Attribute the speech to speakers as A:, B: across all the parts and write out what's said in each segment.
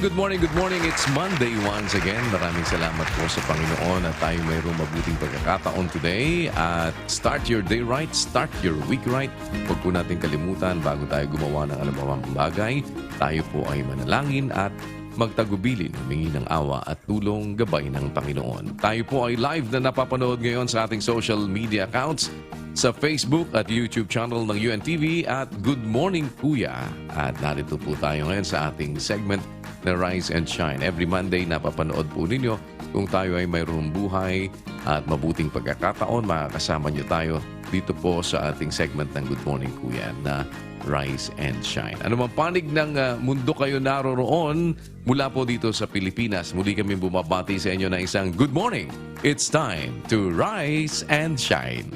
A: good morning, good morning. It's Monday once again. Maraming salamat po sa Panginoon at tayo mayroong mabuting pagkakataon today. At start your day right, start your week right. Huwag po natin kalimutan bago tayo gumawa ng anumang bagay. Tayo po ay manalangin at magtagubilin, humingi ng awa at tulong gabay ng Panginoon. Tayo po ay live na napapanood ngayon sa ating social media accounts sa Facebook at YouTube channel ng UNTV at Good Morning Kuya. At narito po tayo ngayon sa ating segment na Rise and Shine. Every Monday napapanood po ninyo kung tayo ay mayroong buhay at mabuting pagkakataon. Makakasama nyo tayo dito po sa ating segment ng Good Morning Kuya na Rise and Shine. Ano mang panig ng mundo kayo naroroon mula po dito sa Pilipinas, muli kami bumabati sa inyo na isang good morning. It's time to Rise and Shine.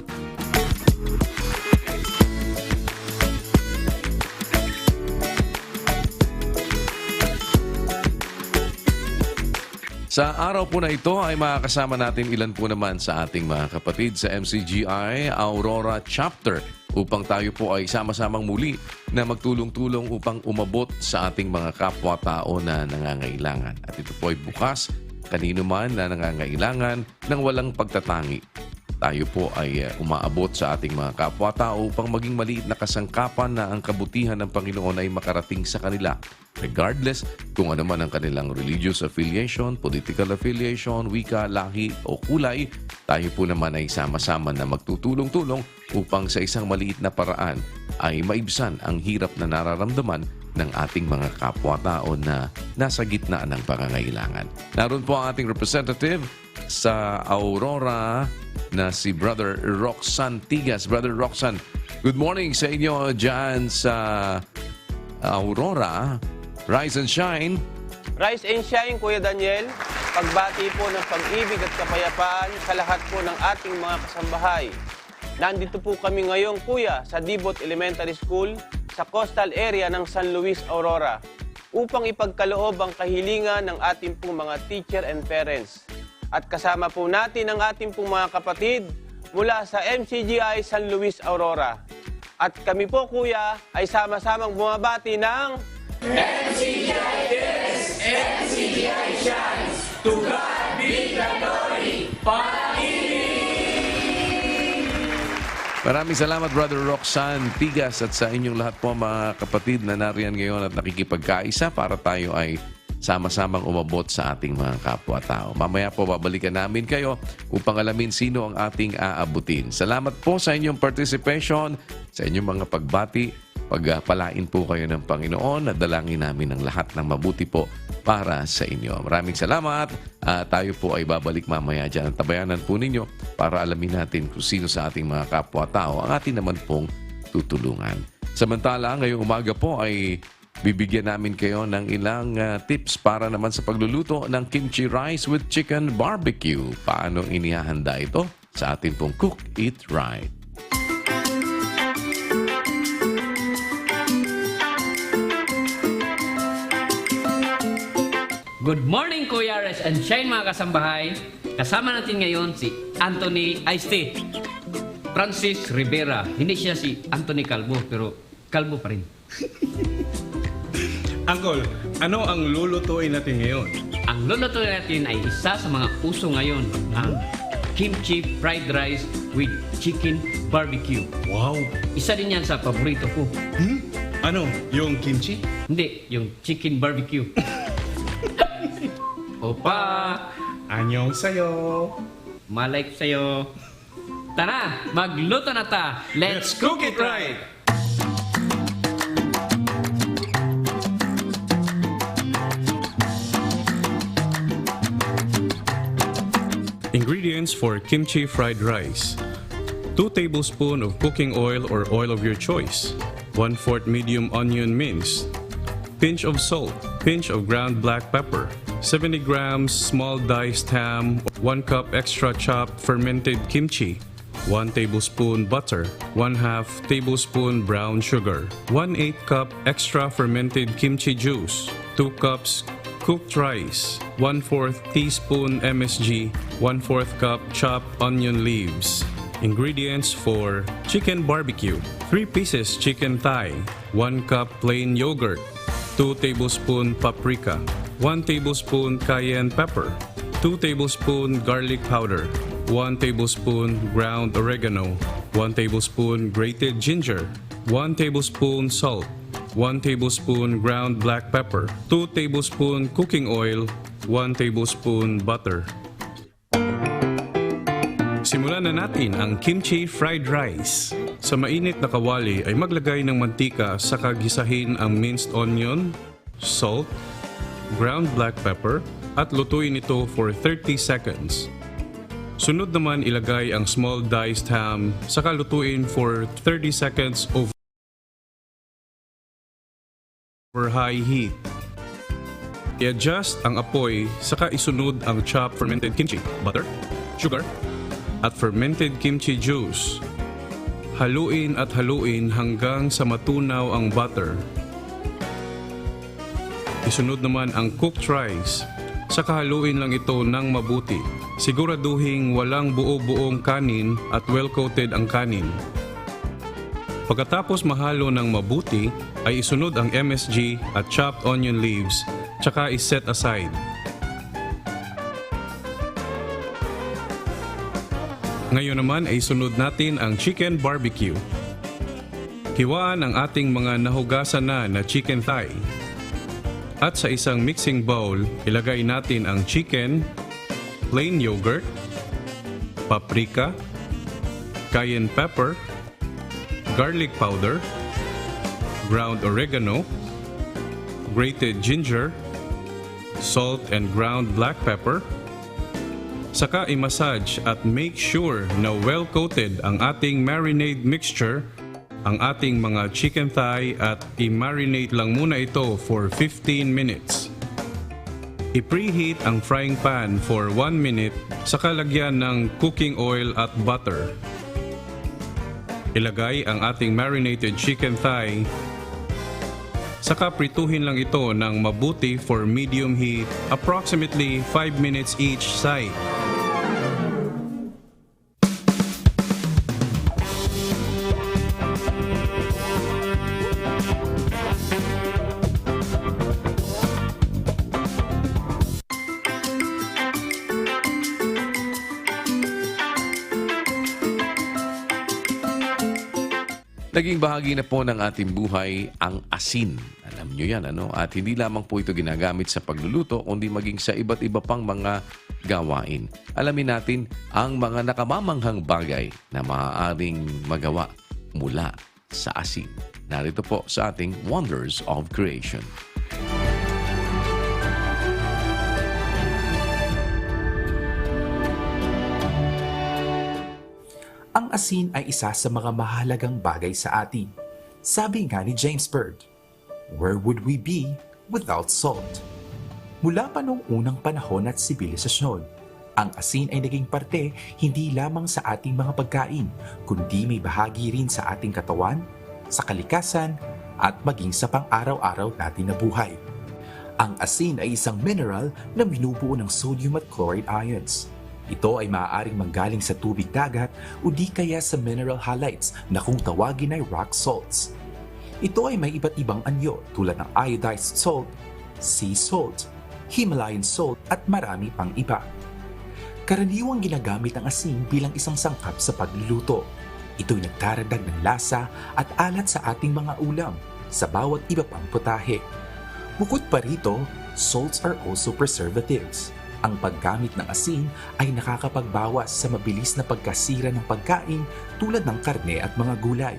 A: Sa araw po na ito ay makakasama natin ilan po naman sa ating mga kapatid sa MCGI Aurora Chapter upang tayo po ay sama-samang muli na magtulong-tulong upang umabot sa ating mga kapwa-tao na nangangailangan. At ito po ay bukas kanino man na nangangailangan ng walang pagtatangi. Tayo po ay umaabot sa ating mga kapwa-tao upang maging maliit na kasangkapan na ang kabutihan ng Panginoon ay makarating sa kanila. Regardless kung ano man ang kanilang religious affiliation, political affiliation, wika, lahi o kulay, tayo po naman ay sama-sama na magtutulong-tulong upang sa isang maliit na paraan ay maibsan ang hirap na nararamdaman ng ating mga kapwa-tao na nasa gitna ng pangangailangan. Naroon po ang ating representative sa Aurora na si Brother Roxan Tigas. Brother Roxan, good morning sa inyo dyan sa Aurora. Rise and Shine.
B: Rise and Shine, Kuya Daniel. Pagbati po ng pag-ibig at kapayapaan sa lahat po ng ating mga kasambahay. Nandito po kami ngayon, Kuya, sa Dibot Elementary School sa coastal area ng San Luis, Aurora upang ipagkaloob ang kahilingan ng ating pong mga teacher and parents. At kasama po natin ang ating pong mga kapatid mula sa MCGI San Luis, Aurora. At kami po, Kuya, ay sama-samang bumabati ng
C: MCGI is, MCGI shines, to God be the glory, pag-ibig!
A: Maraming salamat, Brother Roxan Tigas, at sa inyong lahat po mga kapatid na nariyan ngayon at nakikipagkaisa para tayo ay sama-samang umabot sa ating mga kapwa-tao. Mamaya po babalikan namin kayo upang alamin sino ang ating aabutin. Salamat po sa inyong participation, sa inyong mga pagbati. Pagpalain po kayo ng Panginoon at dalangin namin ang lahat ng mabuti po para sa inyo. Maraming salamat. Tayo po ay babalik mamaya dyan. Tabayanan po ninyo para alamin natin kung sino sa ating mga kapwa-tao ang atin naman pong tutulungan. Samantala, ngayong umaga po ay bibigyan namin kayo ng ilang tips para naman sa pagluluto ng kimchi rice with chicken barbecue. Paano inihahanda ito sa ating pong Cook It Right.
D: Good morning, Kuya Res and Shine mga kasambahay. Kasama natin ngayon si Anthony Aiste. Francis Rivera. Hindi siya si Anthony Calvo, pero Calvo pa rin.
E: Uncle, ano ang lulutuin natin ngayon?
D: Ang lulutuin natin ay isa sa mga uso ngayon, ang kimchi fried rice with chicken barbecue.
E: Wow!
D: Isa din yan sa paborito ko.
E: Ano? Yung kimchi?
D: Hindi, yung chicken barbecue. Opa!
E: Anyong sayo!
D: Malay ko sa'yo. Tara, magluto na ta! Let's cook it right!
E: Ingredients for kimchi fried rice. 2 tablespoons of cooking oil or oil of your choice. 1/4 medium onion minced. Pinch of salt. Pinch of ground black pepper. 70 grams small diced ham, 1 cup extra chopped fermented kimchi, 1 tablespoon butter, 1/2 tablespoon brown sugar, 1/8 cup extra fermented kimchi juice, 2 cups cooked rice, 1/4 teaspoon MSG, 1/4 cup chopped onion leaves. Ingredients for chicken barbecue: 3 pieces chicken thigh, 1 cup plain yogurt, 2 tablespoon paprika, 1 tablespoon cayenne pepper, 2 tablespoon garlic powder, 1 tablespoon ground oregano, 1 tablespoon grated ginger, 1 tablespoon salt, 1 tablespoon ground black pepper, 2 tablespoon cooking oil, 1 tablespoon butter. Simulan na natin ang kimchi fried rice. Sa mainit na kawali ay maglagay ng mantika saka gisahin ang minced onion, salt, ground black pepper at lutuin ito for 30 seconds. Sunod naman ilagay ang small diced ham saka lutuin for 30 seconds over high heat. I-adjust ang apoy saka isunod ang chopped fermented kimchi, butter, sugar, at fermented kimchi juice. Haluin at haluin hanggang sa matunaw ang butter. Isunod naman ang cooked rice. Saka haluin lang ito ng mabuti. Siguraduhin walang buo-buong kanin at well-coated ang kanin. Pagkatapos mahalo ng mabuti, ay isunod ang MSG at chopped onion leaves, tsaka iset aside. Ngayon naman ay isunod natin ang chicken barbecue. Hiwaan ang ating mga nahugasan na chicken thigh. At sa isang mixing bowl, ilagay natin ang chicken, plain yogurt, paprika, cayenne pepper, garlic powder, ground oregano, grated ginger, salt and ground black pepper. Saka i-massage at make sure na well-coated ang ating marinade mixture, ang ating mga chicken thigh at i-marinate lang muna ito for 15 minutes. I-preheat ang frying pan for 1 minute saka lagyan ng cooking oil at butter. Ilagay ang ating marinated chicken thigh saka prituhin lang ito ng mabuti for medium heat, approximately 5 minutes each side.
A: Naging bahagi na po ng ating buhay ang asin. Alam nyo yan, ano? At hindi lamang po ito ginagamit sa pagluluto, kundi maging sa iba't iba pang mga gawain. Alamin natin ang mga nakamamanghang bagay na maaaring magawa mula sa asin. Narito po sa ating Wonders of Creation.
F: Ang asin ay isa sa mga mahalagang bagay sa atin. Sabi nga ni James Byrd, "Where would we be without salt?" Mula pa noong unang panahon at sibilisasyon, ang asin ay naging parte hindi lamang sa ating mga pagkain, kundi may bahagi rin sa ating katawan, sa kalikasan, at maging sa pang-araw-araw natin na buhay. Ang asin ay isang mineral na binubuo ng sodium at chloride ions. Ito ay maaaring manggaling sa tubig dagat o di kaya sa mineral halides na kung tawagin ay rock salts. Ito ay may iba't ibang anyo tulad ng iodized salt, sea salt, Himalayan salt at marami pang iba. Karaniwang ginagamit ang asin bilang isang sangkap sa pagluluto. Ito'y nagdaragdag ng lasa at alat sa ating mga ulam sa bawat iba pang putahe. Bukod pa rito, salts are also preservatives. Ang paggamit ng asin ay nakakapagbawas sa mabilis na pagkasira ng pagkain tulad ng karne at mga gulay.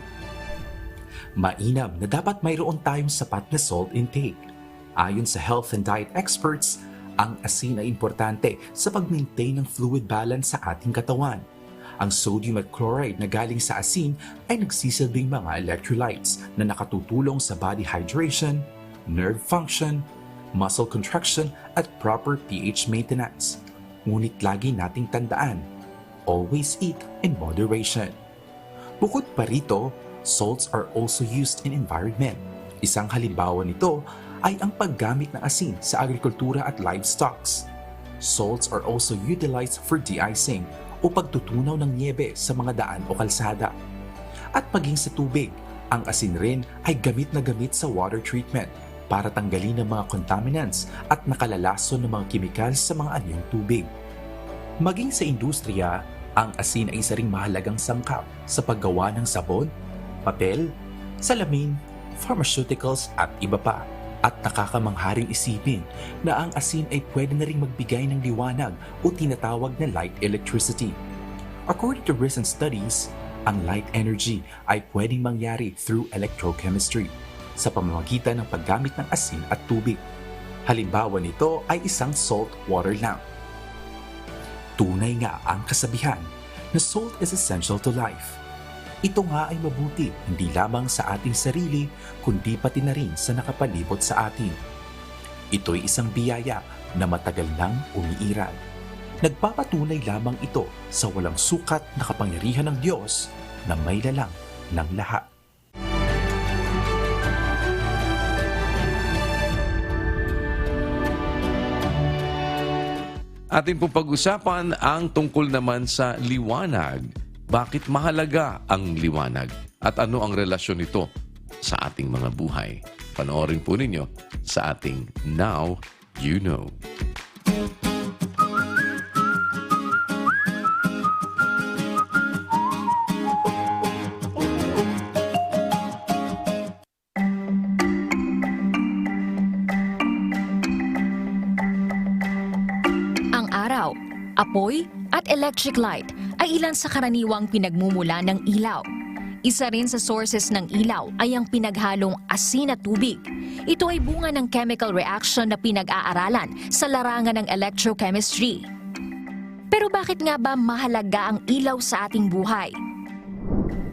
F: Mainam na dapat mayroon tayong sapat na salt intake. Ayon sa health and diet experts, ang asin ay importante sa pag-maintain ng fluid balance sa ating katawan. Ang sodium at chloride na galing sa asin ay nagsisilbing mga electrolytes na nakatutulong sa body hydration, nerve function, muscle contraction at proper pH maintenance. Ngunit lagi nating tandaan, always eat in moderation. Bukod pa rito, salts are also used in environment. Isang halimbawa nito ay ang paggamit ng asin sa agrikultura at livestock. Salts are also utilized for de-icing o pagtutunaw ng niebe sa mga daan o kalsada. At maging sa tubig, ang asin rin ay gamit na gamit sa water treatment. para tanggalin ang mga contaminants at nakalalason ng mga kimikal sa mga anyong tubig. Maging sa industriya, ang asin ay isa ring mahalagang sangkap sa paggawa ng sabon, papel, salamin, pharmaceuticals at iba pa. At nakakamangharing isipin na ang asin ay pwede na ring magbigay ng liwanag o tinatawag na light electricity. According to recent studies, ang light energy ay pwedeng mangyari through electrochemistry sa pamamagitan ng paggamit ng asin at tubig. Halimbawa nito ay isang salt water lamp. Tunay nga ang kasabihan na salt is essential to life. Ito nga ay mabuti hindi lamang sa ating sarili kundi pati na rin sa nakapalibot sa atin. Ito'y isang biyaya na matagal nang umiiral. Nagpapatunay lamang ito sa walang sukat na kapangyarihan ng Diyos na may lalang ng lahat.
A: Atin pong pag-usapan ang tungkol naman sa liwanag. Bakit mahalaga ang liwanag? At ano ang relasyon nito sa ating mga buhay? Panoorin po ninyo sa ating Now You Know.
G: Ang araw, apoy at electric light ay ilan sa karaniwang pinagmumula ng ilaw. Isa rin sa sources ng ilaw ay ang pinaghalong asin at tubig. Ito ay bunga ng chemical reaction na pinag-aaralan sa larangan ng electrochemistry. Pero bakit nga ba mahalaga ang ilaw sa ating buhay?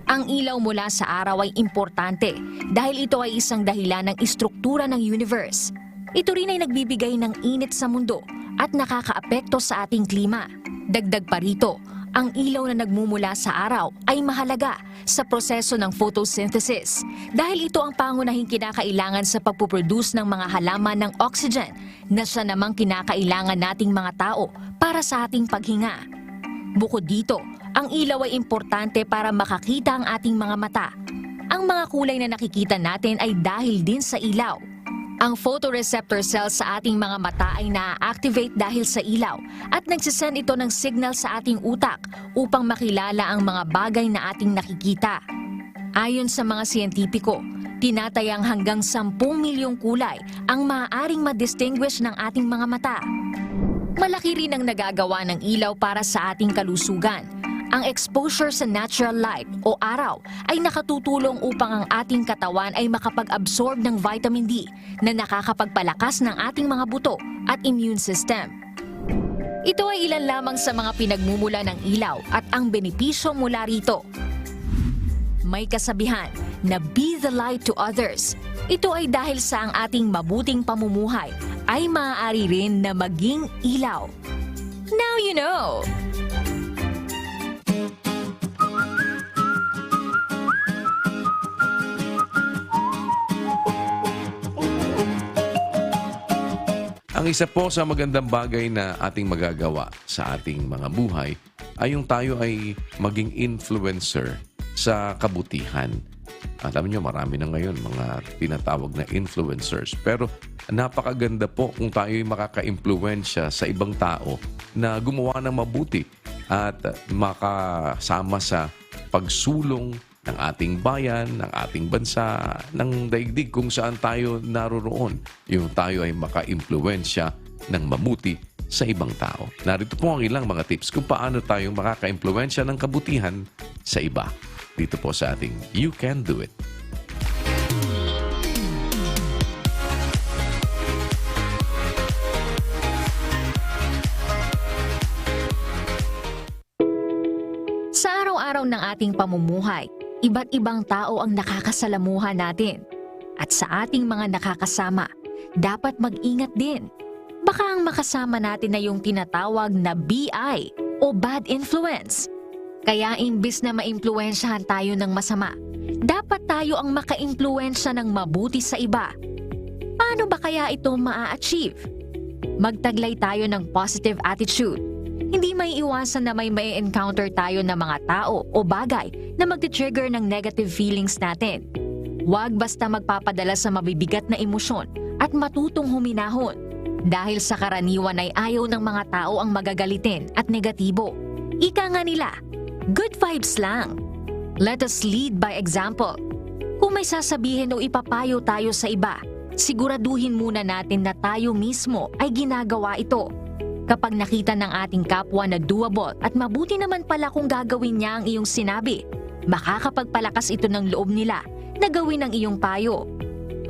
G: Ang ilaw mula sa araw ay importante dahil ito ay isang dahilan ng istruktura ng universe. Ito rin ay nagbibigay ng init sa mundo at nakakaapekto sa ating klima. Dagdag pa rito, ang ilaw na nagmumula sa araw ay mahalaga sa proseso ng photosynthesis dahil ito ang pangunahing kinakailangan sa pagpuproduce ng mga halaman ng oxygen na siya namang kinakailangan nating mga tao para sa ating paghinga. Bukod dito, ang ilaw ay importante para makakita ang ating mga mata. Ang mga kulay na nakikita natin ay dahil din sa ilaw. Ang photoreceptor cells sa ating mga mata ay na-activate dahil sa ilaw at nagsisend ito ng signal sa ating utak upang makilala ang mga bagay na ating nakikita. Ayon sa mga siyentipiko, tinatayang hanggang 10 milyong kulay ang maaaring ma-distinguish ng ating mga mata. Malaki rin ang nagagawa ng ilaw para sa ating kalusugan. Ang exposure sa natural light o araw ay nakatutulong upang ang ating katawan ay makapag-absorb ng vitamin D na nakakapagpalakas ng ating mga buto at immune system. Ito ay ilan lamang sa mga pinagmumula ng ilaw at ang benepisyo mula rito. May kasabihan na be the light to others. Ito ay dahil sa ang ating mabuting pamumuhay ay maaari rin na maging ilaw. Now you know!
A: Ang isa po sa magandang bagay na ating magagawa sa ating mga buhay ay yung tayo ay maging influencer sa kabutihan. Alam niyo, marami na ngayon mga tinatawag na influencers. Pero napakaganda po kung tayo ay makaka-impluwensya sa ibang tao na gumawa ng mabuti at makasama sa pagsulong ng ating bayan, ng ating bansa, ng daigdig kung saan tayo naroroon. Yung tayo ay maka-impluwensya ng mabuti sa ibang tao. Narito po ang ilang mga tips kung paano tayo makaka-impluwensya ng kabutihan sa iba. Dito po sa ating You Can Do It.
G: Sa araw-araw ng ating pamumuhay, iba't ibang tao ang nakakasalamuha natin. At sa ating mga nakakasama, dapat mag-ingat din. Baka ang makasama natin na yung tinatawag na BI o bad influence. Kaya imbis na maimpluwensyahan tayo ng masama, dapat tayo ang maka-impluwensya ng mabuti sa iba. Paano ba kaya ito maa-achieve? Magtaglay tayo ng positive attitude. Hindi may iwasan na may encounter tayo ng mga tao o bagay na magti-trigger ng negative feelings natin. Huwag basta magpapadala sa mabibigat na emosyon at matutong huminahon. Dahil sa karaniwan ay ayaw ng mga tao ang magagalitin at negatibo. Ika nga nila, good vibes lang. Let us lead by example. Kung may sasabihin o ipapayo tayo sa iba, siguraduhin muna natin na tayo mismo ay ginagawa ito. Kapag nakita ng ating kapwa na doable at mabuti naman pala kung gagawin niya ang iyong sinabi, makakapagpalakas ito ng loob nila na gawin ang iyong payo.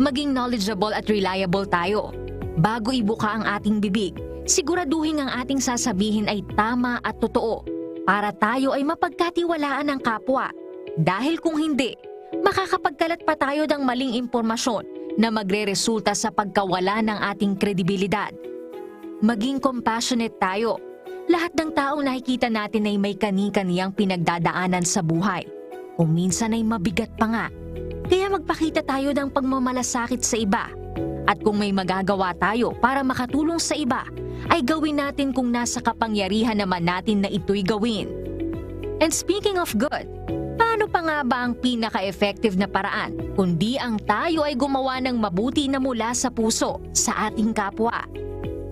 G: Maging knowledgeable at reliable tayo. Bago ibuka ang ating bibig, siguraduhin ang ating sasabihin ay tama at totoo para tayo ay mapagkatiwalaan ng kapwa. Dahil kung hindi, makakapagkalat pa tayo ng maling impormasyon na magreresulta sa pagkawala ng ating kredibilidad. Maging compassionate tayo. Lahat ng taong nakikita natin ay may kani-kaniyang pinagdadaanan sa buhay. Kung minsan ay mabigat pa nga. Kaya magpakita tayo ng pagmamalasakit sa iba. At kung may magagawa tayo para makatulong sa iba, ay gawin natin kung nasa kapangyarihan naman natin na ito'y gawin. And speaking of good, paano pa nga ba ang pinaka-effective na paraan kundi ang tayo ay gumawa ng mabuti na mula sa puso sa ating kapwa?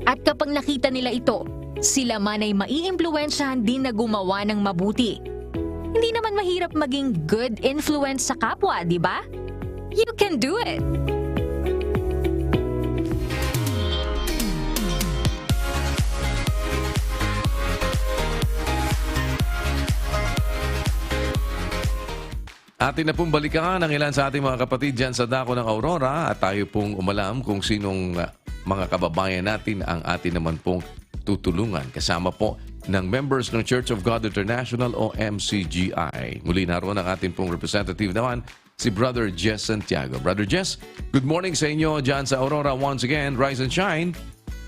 G: At kapag nakita nila ito, sila man ay maiimpluwensyahan din na gumawa ng mabuti. Hindi naman mahirap maging good influence sa kapwa, di ba? You can do it!
A: Atin na pong balikan ang ilan sa ating mga kapatid dyan sa dako ng Aurora at tayo pong umalam kung sinong mga kababayan natin ang atin naman pong tutulungan. Kasama po ng members ng Church of God International o MCGI. Muli naroon ang ating pong representative naman, si Brother Jess Santiago. Brother Jess, good morning sa inyo dyan sa Aurora once again. Rise and shine.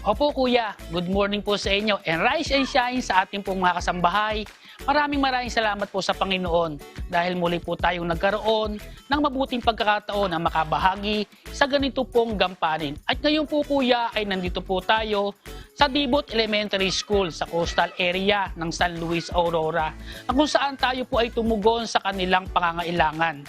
H: Opo kuya, good morning po sa inyo and rise and shine sa ating pong mga kasambahay. Maraming salamat po sa Panginoon dahil muli po tayong nagkaroon ng mabuting pagkakataon na makabahagi sa ganito pong gampanin. At ngayon po kuya ay nandito po tayo sa Dibot Elementary School sa coastal area ng San Luis, Aurora, kung saan tayo po ay tumugon sa kanilang pangangailangan.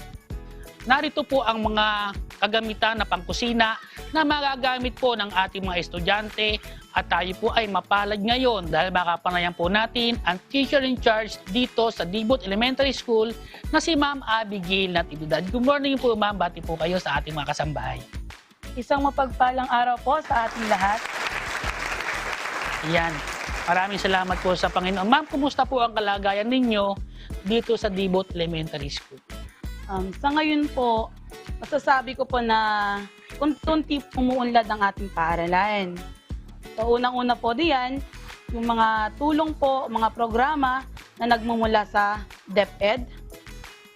H: Narito po ang mga kagamitan na pangkusina na magagamit po ng ating mga estudyante at tayo po ay mapalad ngayon dahil makapanayan po natin ang teacher in charge dito sa Dibot Elementary School na si Ma'am Abigail Natividad. Good morning po ma'am, bati po kayo sa ating mga kasambahay.
I: Isang mapagpalang araw po sa ating lahat.
H: Ayan, maraming salamat po sa Panginoon. Ma'am, kumusta po ang kalagayan ninyo dito sa Dibot Elementary School?
I: Sa ngayon po, masasabi ko po na unti-unti umuunlad ang ating paaralan. So unang-una po diyan, yung mga tulong po, mga programa na nagmumula sa DepEd.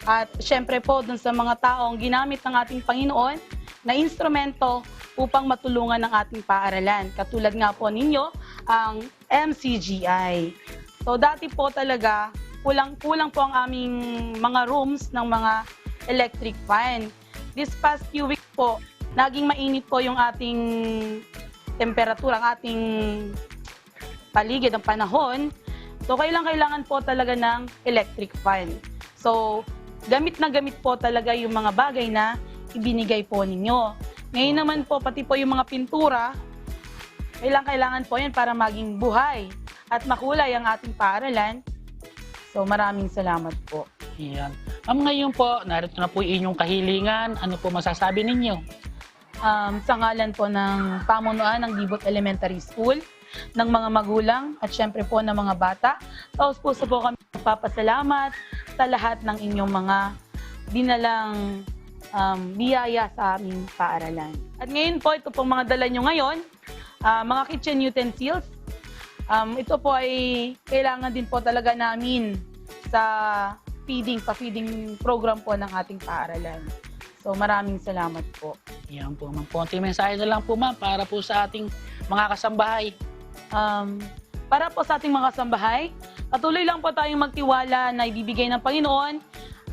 I: At syempre po dun sa mga taong ginamit ng ating Panginoon na instrumento upang matulungan ng ating paaralan. Katulad nga po ninyo, ang MCGI. So dati po talaga, kulang po ang aming mga rooms ng mga electric fan. This past few weeks po, naging mainit po yung ating temperatura, ang ating paligid, ang panahon. So, kailangan po talaga ng electric fan. So, gamit na gamit po talaga yung mga bagay na ibinigay po ninyo. Ngayon naman po, pati po yung mga pintura, kailangan po yan para maging buhay at makulay ang ating paaralan. So, maraming salamat po.
H: Ayan. Ngayon po, narito na po inyong kahilingan. Ano po masasabi ninyo?
I: Sa ngalan po ng pamunuan ng Dibot Elementary School, ng mga magulang at syempre po ng mga bata, taos puso po kami magpapasalamat sa lahat ng inyong mga dinalang biyaya sa aming paaralan. At ngayon po, ito pong mga dala nyo ngayon, mga kitchen utensils. Ito po ay kailangan din po talaga namin sa pa-feeding program po ng ating paaralan. So maraming salamat po.
H: Yan po ma'am. Konting mensahe na lang po ma'am para po sa ating mga kasambahay.
I: Para po sa ating mga kasambahay, patuloy lang po tayong magtiwala na ibibigay ng Panginoon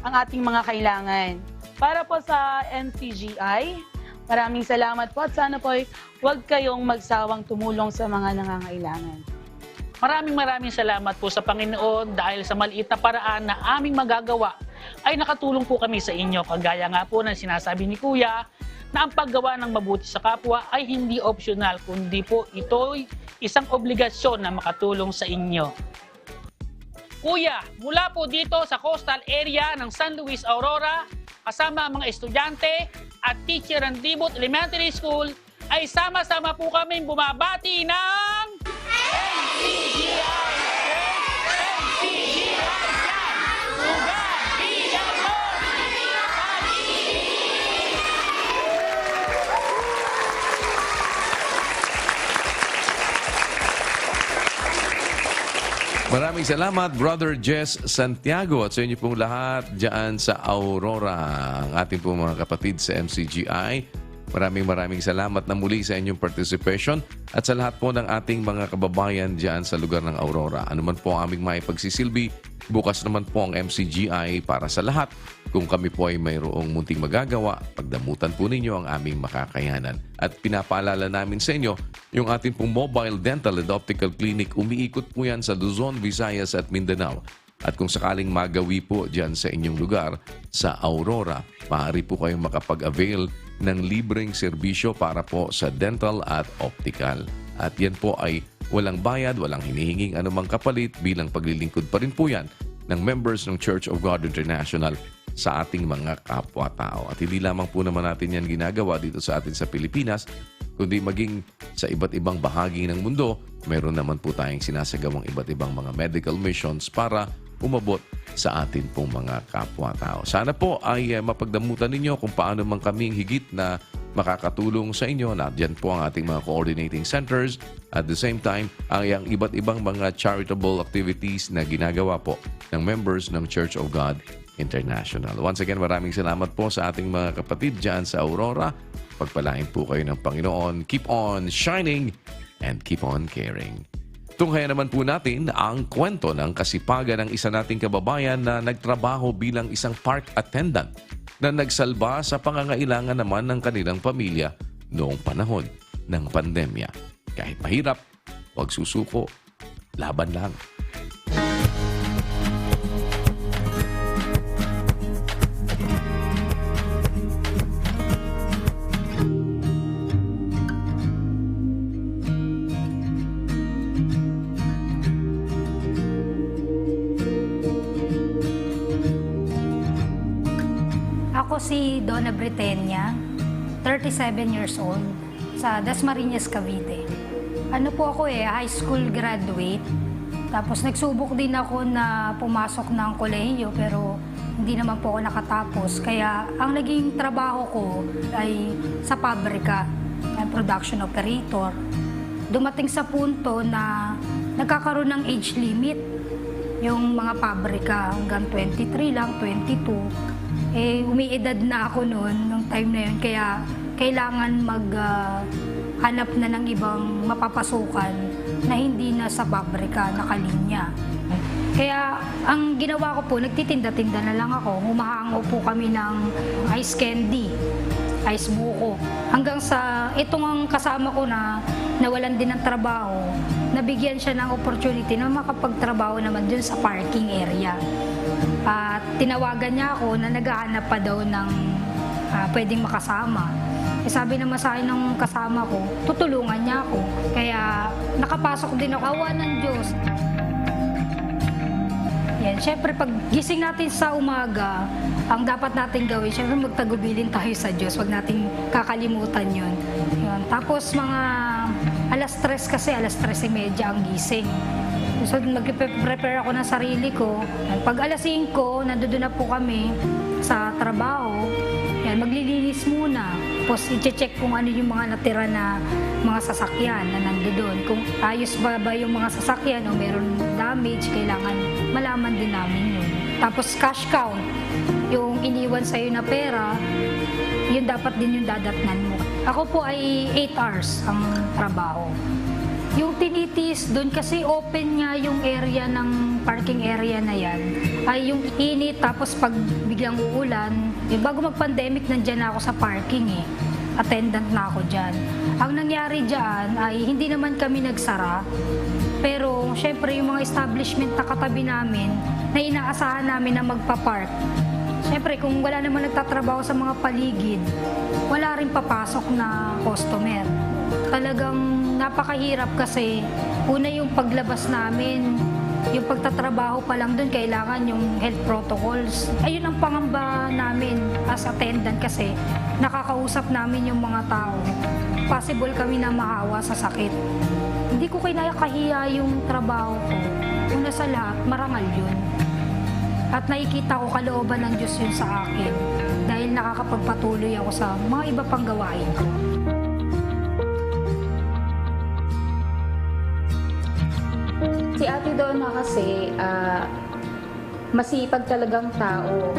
I: ang ating mga kailangan. Para po sa MCGI, maraming salamat po at sana po huwag kayong magsawang tumulong sa mga nangangailangan.
H: Maraming salamat po sa Panginoon dahil sa maliit na paraan na aming magagawa ay nakatulong po kami sa inyo. Kagaya nga po ng sinasabi ni Kuya na ang paggawa ng mabuti sa kapwa ay hindi optional, kundi po ito'y isang obligasyon na makatulong sa inyo. Kuya, mula po dito sa coastal area ng San Luis, Aurora, kasama ang mga estudyante at teacher ng Dibot Elementary School, ay sama-sama po kaming bumabati ng...
A: Maraming salamat, Brother Jess Santiago, at sa inyo pong lahat dyan sa Aurora, ang ating pong mga kapatid sa MCGI. Maraming salamat na muli sa inyong participation at sa lahat po ng ating mga kababayan dyan sa lugar ng Aurora. Ano man po ang aming may pagsisilbi, bukas naman po ang MCGI para sa lahat. Kung kami po ay mayroong munting magagawa, pagdamutan po ninyo ang aming makakayanan. At pinapaalala namin sa inyo, yung ating pong mobile dental and optical clinic, umiikot po yan sa Luzon, Visayas at Mindanao. At kung sakaling magawi po dyan sa inyong lugar, sa Aurora, maaari po kayong makapag-avail ng libreng serbisyo para po sa dental at optical. At yan po ay walang bayad, walang hinihinging anumang kapalit, bilang paglilingkod pa rin po yan ng members ng Church of God International sa ating mga kapwa-tao. At hindi lamang po naman natin yan ginagawa dito sa atin sa Pilipinas, kundi maging sa iba't ibang bahagi ng mundo, meron naman po tayong sinasagawang iba't ibang mga medical missions para umabot sa atin pong mga kapwa-tao. Sana po ay mapagdamutan ninyo kung paano man kaming higit na makakatulong sa inyo. Nandiyan po ang ating mga coordinating centers. At the same time, ang iba't ibang mga charitable activities na ginagawa po ng members ng Church of God International. Once again, maraming salamat po sa ating mga kapatid dyan sa Aurora. Pagpalain po kayo ng Panginoon. Keep on shining and keep on caring. Tunghayan naman po natin ang kwento ng kasipagan ng isa nating kababayan na nagtrabaho bilang isang park attendant na nagsalba sa pangangailangan naman ng kanilang pamilya noong panahon ng pandemya. Kahit mahirap, huwag susuko, laban lang.
J: Ako si Donna Britenia, 37 years old, sa Dasmariñas, Cavite. Ano po ako high school graduate. Tapos nagsubok din ako na pumasok ng kolehiyo pero hindi naman po ako nakatapos. Kaya ang naging trabaho ko ay sa pabrika, production operator. Dumating sa punto na nagkakaroon ng age limit yung mga pabrika hanggang 23 lang, 22. Umiedad na ako noon, nung time na yun, kaya kailangan maghanap na ng ibang mapapasukan na hindi na sa pabrika nakalinya. Kaya ang ginawa ko po, nagtitinda-tinda na lang ako. Humahango po kami ng ice candy, ice buko. Hanggang sa itong ang kasama ko na nawalan din ng trabaho, nabigyan siya ng opportunity na makapagtrabaho naman dun sa parking area. At tinawagan niya ako na naghahanap pa daw ng pwedeng makasama. Sabi naman sa akin ng kasama ko, tutulungan niya ako. Kaya nakapasok din ako, awa ng Diyos. Yan, syempre pag gising natin sa umaga, ang dapat natin gawin, syempre magtagubilin tayo sa Diyos. Huwag natin kakalimutan yun. Yan. Tapos mga alas 3 kasi, alas 3:30 ang gising. So mag-prepare ako ng sarili ko. Pag alas 5, nandoon na po kami sa trabaho. Yan, maglilinis muna. Tapos i-check kung ano yung mga natira na mga sasakyan na nandoon. Kung ayos ba yung mga sasakyan o meron damage, kailangan malaman din namin yun. Tapos cash count, yung iniwan sa'yo na pera, yun dapat din yung dadatnan mo. Ako po ay 8 hours ang trabaho. Yung tinitis, doon kasi open nga yung area ng parking area na yan, ay yung init, tapos pag biglang uulan, bago mag-pandemic, nandyan ako sa parking attendant na ako dyan. Ang nangyari dyan ay hindi naman kami nagsara, pero syempre yung mga establishment na katabi namin, na inaasahan namin na magpa-park, Siyempre, kung wala naman nagtatrabaho sa mga paligid, wala rin papasok na customer. Talagang napakahirap kasi una yung paglabas namin, yung pagtatrabaho pa lang doon, kailangan yung health protocols. Ayun ang pangamba namin as attendant kasi nakakausap namin yung mga tao. Possible kami na mahawa sa sakit. Hindi ko kinakahiya yung trabaho ko. Una sa lahat, marangal yun. At nakikita ko kalooban ng Diyos yun sa akin dahil nakakapagpatuloy ako sa mga iba pang gawain ko.
K: Si Ate Donna kasi masipag talagang tao,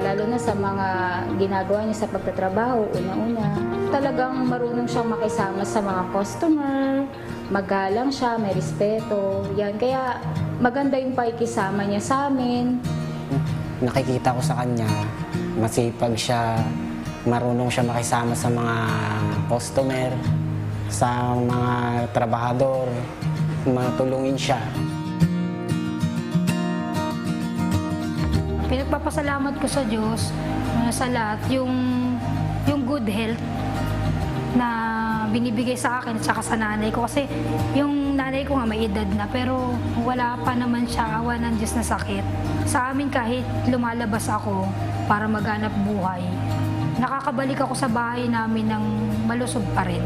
K: lalo na sa mga ginagawa niya sa pagtatrabaho, una-una. Talagang marunong siyang makisama sa mga customer, magalang siya, may respeto. Yan, kaya maganda yung pakikisama niya sa amin.
L: Nakikita ko sa kanya, masipag siya, marunong siya makisama sa mga customer, sa mga trabahador, matulungin siya.
J: Pinagpapasalamat ko sa Diyos sa lahat yung good health na binibigay sa akin at saka sa nanay ko. Kasi yung nanay ko nga may edad na pero wala pa naman siya, awa ng Diyos na sakit. Sa amin kahit lumalabas ako para maghanap buhay, nakakabalik ako sa bahay namin ng malusog pa rin.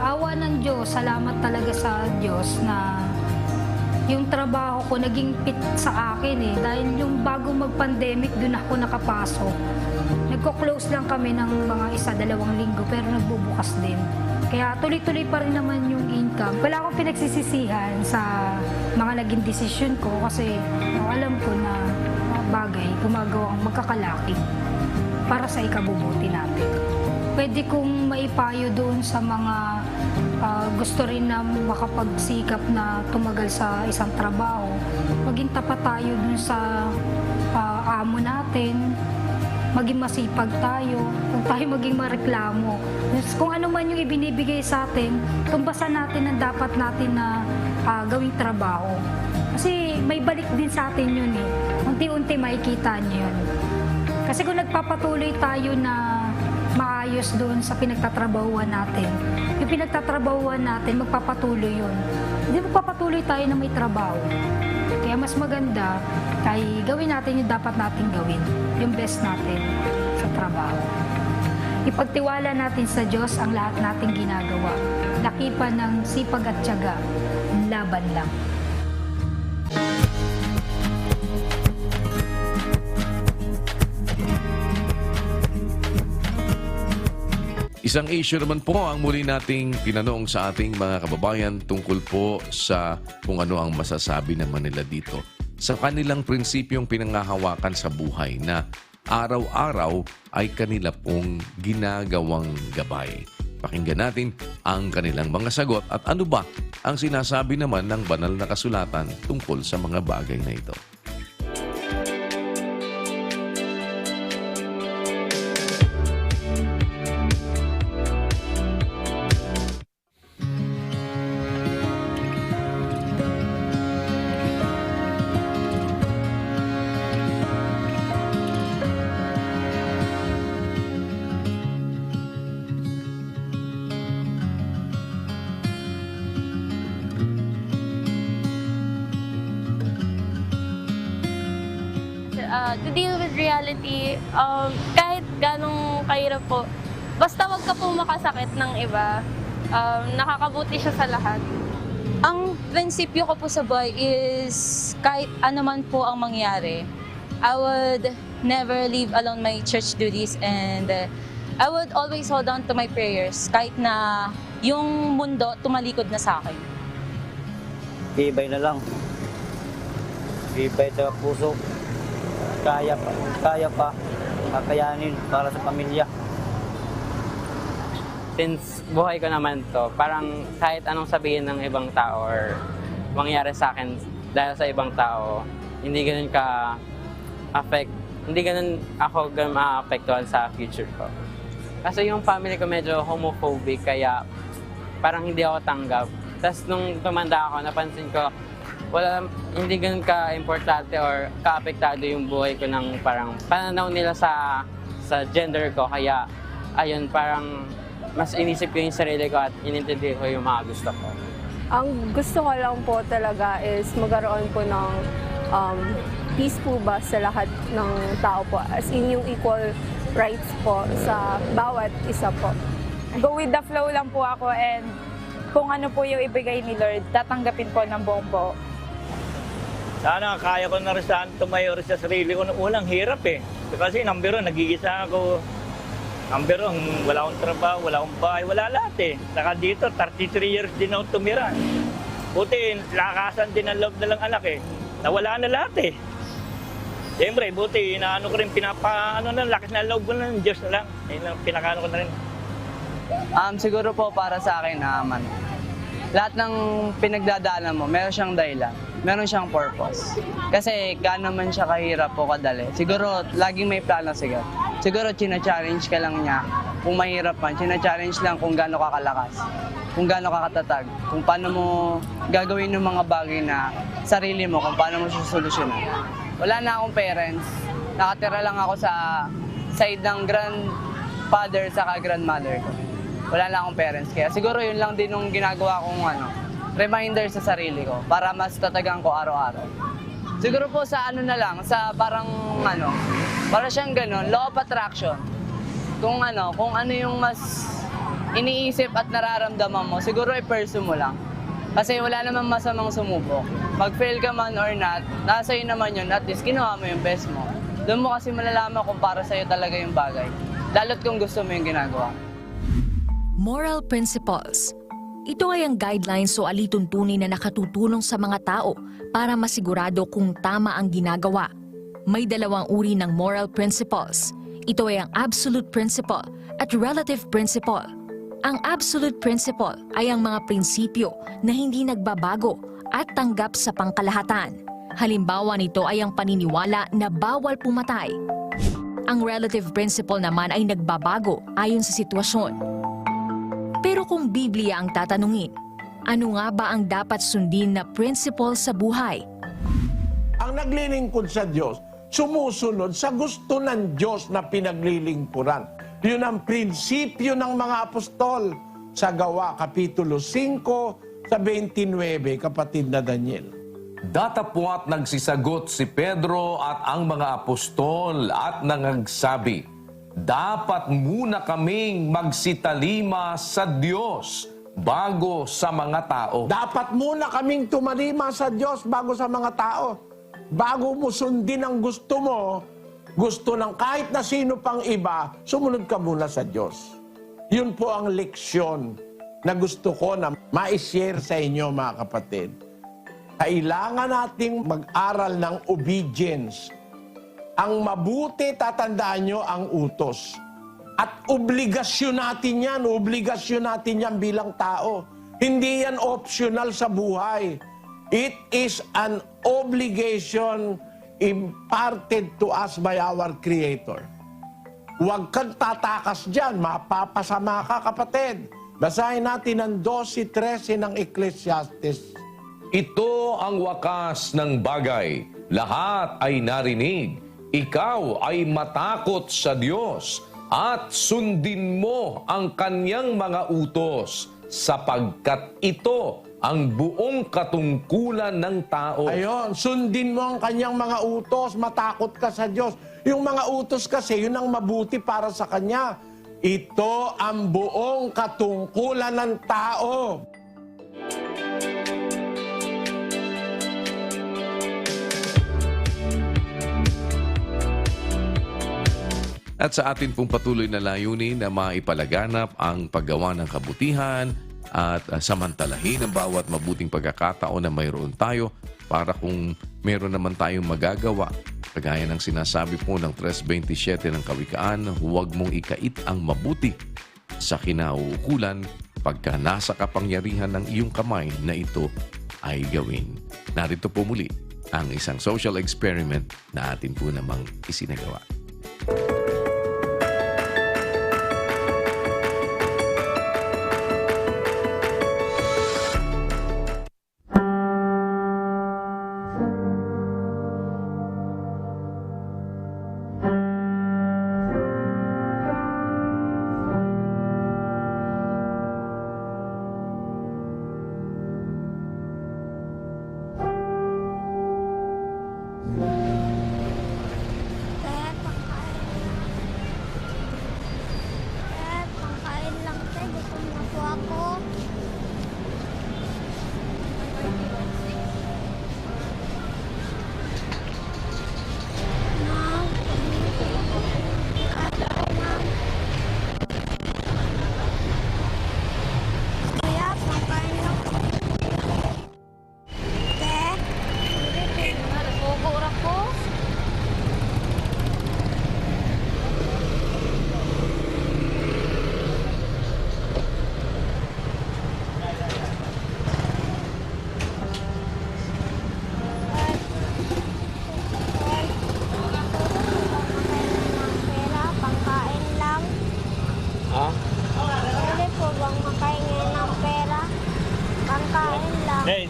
J: Awa ng Diyos, salamat talaga sa Diyos na yung trabaho ko naging fit sa akin dahil yung bago mag-pandemic doon ako nakapasok. Nagko-close lang kami ng mga 1-2 linggo pero nagbubukas din. Kaya tuloy-tuloy pa rin naman yung income. Wala akong pinagsisisihan sa mga naging desisyon ko kasi alam ko na bagay gumagawang magkakalaki para sa ikabubuti natin. Pwede kong maipayo doon sa mga gusto rin na makapagsikap na tumagal sa isang trabaho. Maging tapat tayo doon sa amo natin, maging masipag tayo, huwag tayo maging mareklamo. Kung ano man yung ibinibigay sa atin, tumbasan natin ang dapat natin na gawing trabaho. Kasi may balik din sa atin yun Unti-unti makikita niyo yun. Kasi kung nagpapatuloy tayo na maayos doon sa pinagtatrabahuan natin, yung pinagtatrabahuan natin, magpapatuloy yun. Hindi magpapatuloy tayo na may trabaho. Kaya mas maganda, kay gawin natin yung dapat natin gawin, yung best natin sa trabaho. Ipagtiwala natin sa Diyos ang lahat nating ginagawa. Lakipan ng sipag at tiyaga, laban lang.
A: Isang issue naman po ang muli nating tinanong sa ating mga kababayan tungkol po sa kung ano ang masasabi naman nila dito sa kanilang prinsipyong pinangahawakan sa buhay na araw-araw ay kanila pong ginagawang gabay. Pakinggan natin ang kanilang mga sagot at ano ba ang sinasabi naman ng banal na kasulatan tungkol sa mga bagay na ito.
M: To deal with reality, kahit ganong kahirap po, basta wag ka po makasakit ng iba, nakakabuti siya sa lahat.
K: Ang prinsipyo ko po sa buhay is kahit ano man po ang mangyari, I would never leave alone my church duties and I would always hold on to my prayers kahit na yung mundo tumalikod na sa akin.
N: Ibay na lang. Ibay sa puso. Kaya pa, kakayanin para sa pamilya.
O: Since buhay ko naman to, parang kahit anong sabihin ng ibang tao or mangyari sa akin dahil sa ibang tao, hindi ganun ako ma-apektuhan sa future ko. Kasi yung family ko medyo homophobic, kaya parang hindi ako tanggap. Tapos nung tumanda ako, napansin ko, hindi ganun ka-importante or ka-apektado yung buhay ko ng parang pananaw nila sa gender ko. Kaya, ayun, parang mas inisip ko yung sarili ko at inintindi ko yung mga gusto ko.
P: Ang gusto ko lang po talaga is magkaroon po ng peace po ba sa lahat ng tao po. As in yung equal rights po sa bawat isa po.
Q: Go with the flow lang po ako and kung ano po yung ibigay ni Lord, tatanggapin po ng buong buo.
N: Sana kaya ko na rin saan tumayo rin sa sarili ko. Unang hirap eh. Kasi number 1, nagigisa ako. Number 1, wala akong trabaho, wala akong bahay, wala lahat eh. Saka dito, 33 years din ako tumira. Buti, lakasan din ang loob na lang anak eh. Nawala na lahat eh. Siyempre, buti, inaano ko rin, lakas na loob ko ng Diyos na lang. Ayun lang, pinakaano ko na rin.
R: Siguro po para sa akin naman, lahat ng pinagdadaanan mo, meron siyang dahilan, meron siyang purpose. Kasi gaano man siya kahirap po kadali, siguro laging may plano siguro. Siguro china-challenge ka lang niya, kung mahirap man, china-challenge lang kung gaano ka kalakas, kung gaano ka katatag, kung paano mo gagawin yung mga bagay na sarili mo, kung paano mo susolusyonan. Wala na akong parents, nakatira lang ako sa side ng grandfather saka grandmother ko. Wala na akong parents, kaya siguro yun lang din yung ginagawa kong reminder sa sarili ko para mas tatagan ko araw-araw. Siguro po sa na lang, sa parang para siyang ganun, law of attraction. Kung ano yung mas iniisip at nararamdaman mo, siguro i-pursue mo lang. Kasi wala namang masamang sumubok. Mag-fail ka man or not, nasa iyo naman yun, at least ginawa mo yung best mo. Doon mo kasi malalaman kung para sa'yo talaga yung bagay. Lalo't kung gusto mo yung ginagawa.
G: Moral principles. Ito ay ang guidelines o alituntunin na nakatutulong sa mga tao para masigurado kung tama ang ginagawa. May dalawang uri ng moral principles. Ito ay ang absolute principle at relative principle. Ang absolute principle ay ang mga prinsipyo na hindi nagbabago at tanggap sa pangkalahatan. Halimbawa nito ay ang paniniwala na bawal pumatay. Ang relative principle naman ay nagbabago ayon sa sitwasyon. Pero kung Biblia ang tatanungin, ano nga ba ang dapat sundin na principle sa buhay?
S: Ang naglilingkod sa Diyos, sumusunod sa gusto ng Diyos na pinaglilingkuran. Yun ang prinsipyo ng mga apostol sa Gawa, Kapitulo 5, sa 29, kapatid na Daniel.
A: Datapwat nagsisagot si Pedro at ang mga apostol at nangagsabi, dapat muna kaming magsitalima sa Diyos bago sa mga tao.
S: Dapat muna kaming tumalima sa Diyos bago sa mga tao. Bago mo sundin ang gusto mo, gusto ng kahit na sino pang iba, sumunod ka muna sa Diyos. Yun po ang leksyon na gusto ko na ma-share sa inyo, mga kapatid. Kailangan nating mag-aral ng obedience. Ang mabuti, tatandaan nyo, ang utos. At obligasyon natin yan bilang tao. Hindi yan optional sa buhay. It is an obligation imparted to us by our Creator. Huwag kang tatakas dyan, mapapasama ka, kapatid. Basahin natin ang 12:13 ng Ecclesiastes.
A: Ito ang wakas ng bagay, lahat ay narinig. Ikaw ay matakot sa Diyos at sundin mo ang kanyang mga utos sapagkat ito ang buong katungkulan ng tao.
S: Ayon, sundin mo ang kanyang mga utos, matakot ka sa Diyos. Yung mga utos kasi, yun ang mabuti para sa kanya. Ito ang buong katungkulan ng tao.
A: At sa atin pong patuloy na layunin na maipalaganap ang paggawa ng kabutihan at samantalahin ang bawat mabuting pagkakataon na mayroon tayo para kung meron naman tayong magagawa. Kagaya ng sinasabi po ng 3:27 ng Kawikaan, huwag mong ikait ang mabuti sa kinauukulan pagka nasa kapangyarihan ng iyong kamay na ito ay gawin. Narito po muli ang isang social experiment na atin po namang isinagawa.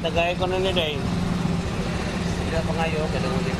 N: Nagaya ko na nila eh.
B: Sila pa ngayon, kailangan ko.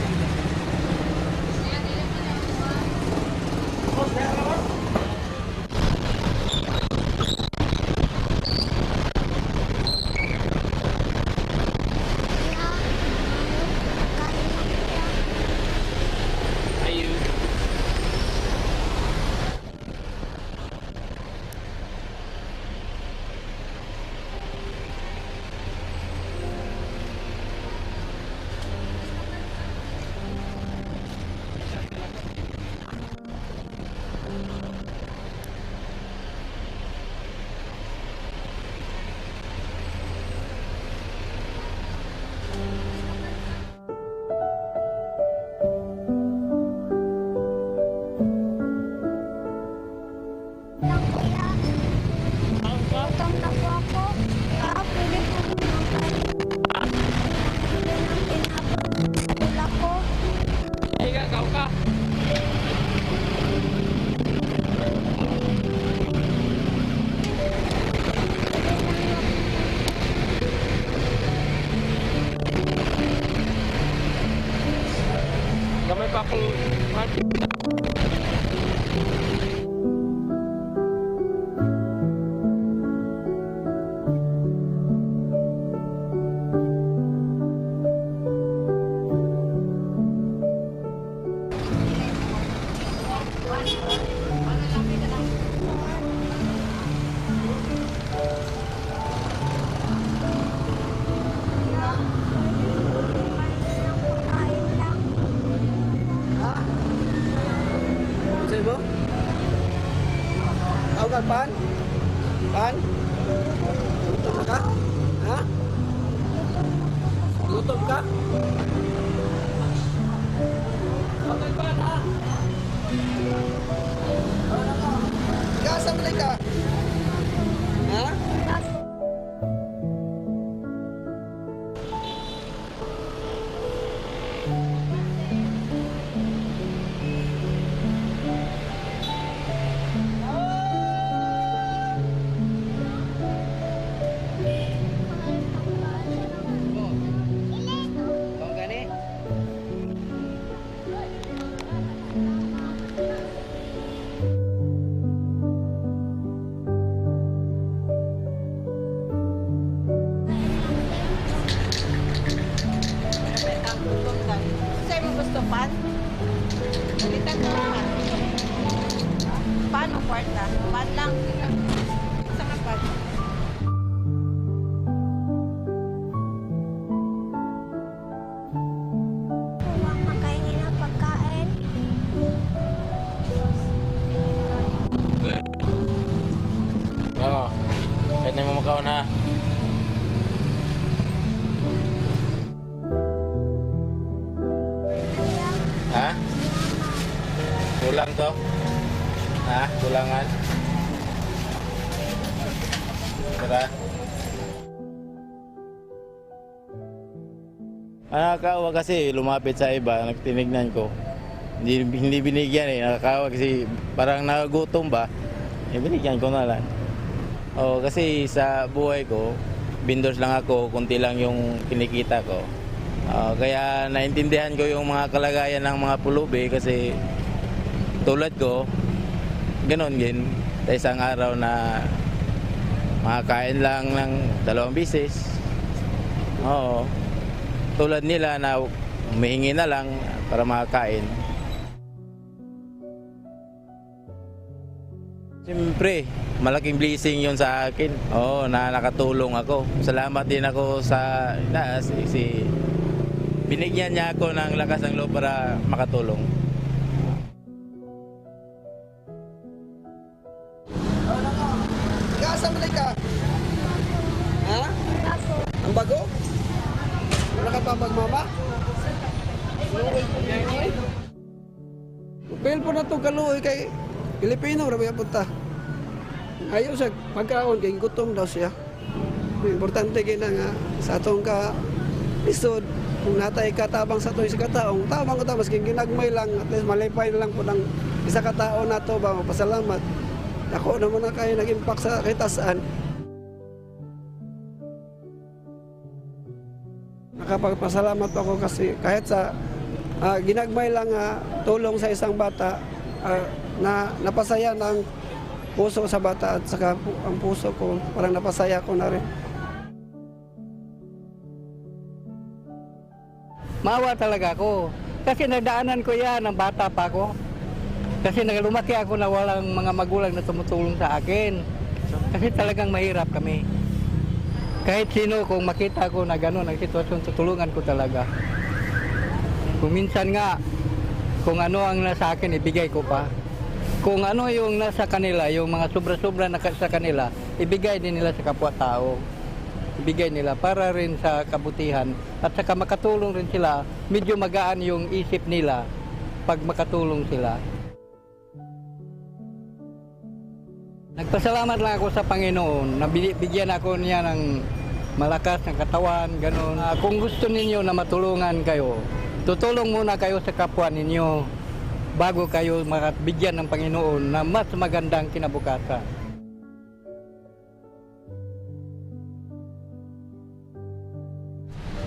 N: Gamay pa akong...
T: Sino? Ako ka, pan? Pan? Gutom ka? Ha? Gutom ka? Okay, pan, ha? Gasam rin ka? Ha?
U: Sa'yo mo gusto pan? Ulitan mo pan. Pan o kwarta? Pan lang. Saan ka pan?
V: Huwag makaingin ng pagkain.
N: Oo. Kahit na mo makaon ha. Ha? Kulang to? Ha? Kulangan? Tara. Nakakawa kasi lumapit sa iba, nagtinignan ko. Hindi binigyan eh, nakakawa kasi parang nagutom ba, binigyan ko na lang. Kasi sa buhay ko, vendors lang ako, kunti lang yung kinikita ko. Kaya naintindihan ko yung mga kalagayan ng mga pulubi kasi tulad ko, ganon din. Sa isang araw na makakain lang ng 2 bisis. Oo. Tulad nila na humihingi na lang para makakain. Siyempre, malaking blessing yun sa akin. Oo, na nakatulong ako. Salamat din ako sa binigyan niya ako ng lakas ng loob para makatulong.
T: Gasam rin ka? Ha? Ang bago? Wala ka pa magmama? Upil po na itong kaluoy kay Pilipino, rabi punta. Ayaw sa pagkaon kay gutom daw siya. Importante kaya nga sa atong ka lisod, kung natay katabang sa ito sa kataong, tabang ko mas ginagmay lang, at least malipay na lang po ng isa katao na ito ba, magpasalamat. Ako naman na kayo nag-impact sa kitasaan. nakapagpasalamat ako kasi kahit sa ginagmay lang tulong sa isang bata, na napasaya ng puso sa bata at saka ang puso ko, parang napasaya ko na rin.
C: Maawa talaga ako. Kasi nadaanan ko yan ng bata pa ako. Kasi lumaki ako na walang mga magulang na tumutulong sa akin. Kasi talagang mahirap kami. Kahit sino, kung makita ko na gano'n ang sitwasyon, tutulungan ko talaga. Kung minsan nga, kung ano ang nasa akin, ibigay ko pa. Kung ano yung nasa kanila, yung mga sobra-sobra na sa kanila, ibigay din nila sa kapwa-tao. Ibigay nila para rin sa kabutihan at saka makatulong rin sila, medyo magaan yung isip nila pag makatulong sila. Nagpasalamat lang ako sa Panginoon na bigyan ako niya ng malakas ng katawan, gano'n. Kung gusto ninyo na matulungan kayo, tutulong muna kayo sa kapwa ninyo bago kayo makabigyan ng Panginoon na mas magandang kinabukasan.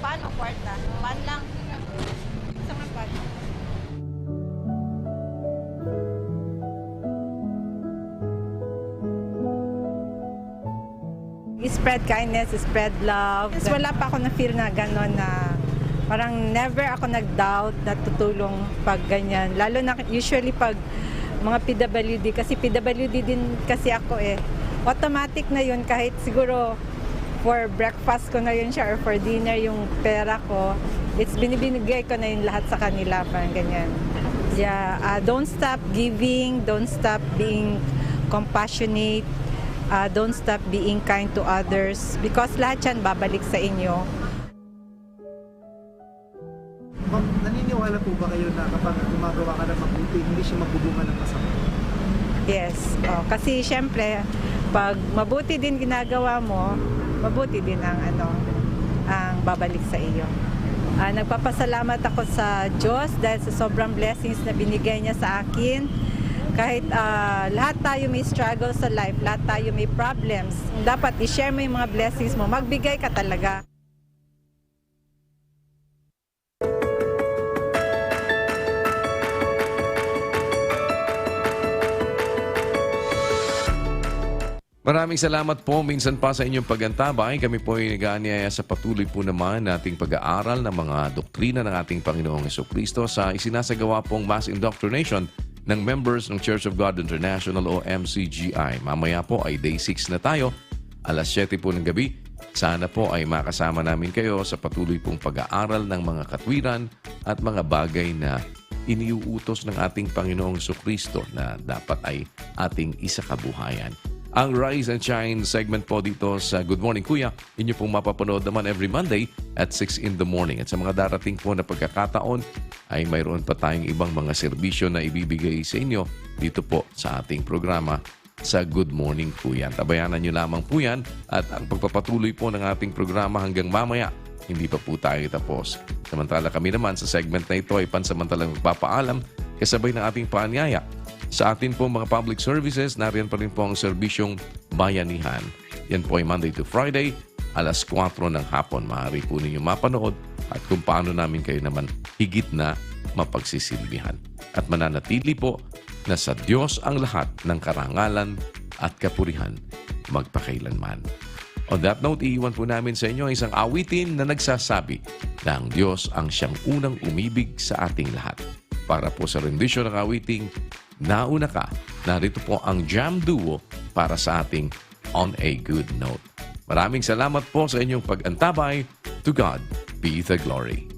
U: Paano kwarta? Pan lang. Sa mga pan.
D: Spread kindness, spread love. Wala pa ako na-feel na gano'n na parang never ako nag-doubt na tutulong pag ganyan. Lalo na usually pag mga PWD, kasi PWD din kasi ako eh. Automatic na yun kahit siguro for breakfast ko na yun siya or for dinner yung pera ko, it's binibigay ko na yun lahat sa kanila, parang ganyan. Yeah, don't stop giving, don't stop being compassionate, don't stop being kind to others because lahat yan babalik sa inyo.
W: Ma'am, naniniwala po ba kayo na kapag gumagawa ka ng mabuti, hindi siya magbubunga ng masama?
D: Yes, kasi syempre, pag mabuti din ginagawa mo, mabuti din ang babalik sa iyo. Nagpapasalamat ako sa Diyos dahil sa sobrang blessings na binigay niya sa akin. Kahit lahat tayo may struggle sa life, lahat tayo may problems, dapat i-share mo yung mga blessings mo, magbigay ka talaga.
A: Maraming salamat po minsan pa sa inyong pagantabay. Kami po ay nag-aanyaya sa patuloy po naman nating pag-aaral ng mga doktrina ng ating Panginoong Jesucristo sa isinasagawa pong mass indoctrination ng members ng Church of God International o MCGI. Mamaya po ay day 6 na tayo, alas 7 po ng gabi. Sana po ay makasama namin kayo sa patuloy pong pag-aaral ng mga katwiran at mga bagay na iniuutos ng ating Panginoong Jesucristo na dapat ay ating isakabuhayan. Ang Rise and Shine segment po dito sa Good Morning Kuya, inyo pong mapapanood naman every Monday at 6 in the morning. At sa mga darating po na pagkakataon ay mayroon pa tayong ibang mga serbisyo na ibibigay sa inyo dito po sa ating programa sa Good Morning Kuya. Tabayanan nyo lamang po yan at ang pagpapatuloy po ng ating programa hanggang mamaya, hindi pa po tayo tapos. Samantala kami naman sa segment na ito ay pansamantalang magpapaalam kasabay ng ating paanyaya. Sa atin po mga public services, nariyan pa rin po ang serbisyong Bayanihan. Yan po ay Monday to Friday, alas 4 ng hapon. Maaari po ninyo mapanood at kung paano namin kayo naman higit na mapagsisilbihan. At mananatili po na sa Diyos ang lahat ng karangalan at kapurihan magpakailanman. On that note, iiwan po namin sa inyo isang awitin na nagsasabi na ang Diyos ang siyang unang umibig sa ating lahat. Para po sa rendisyon ng awiting Nauna Ka, narito po ang Jam Duo para sa ating On a Good Note. Maraming salamat po sa inyong pag-antabay. To God be the glory.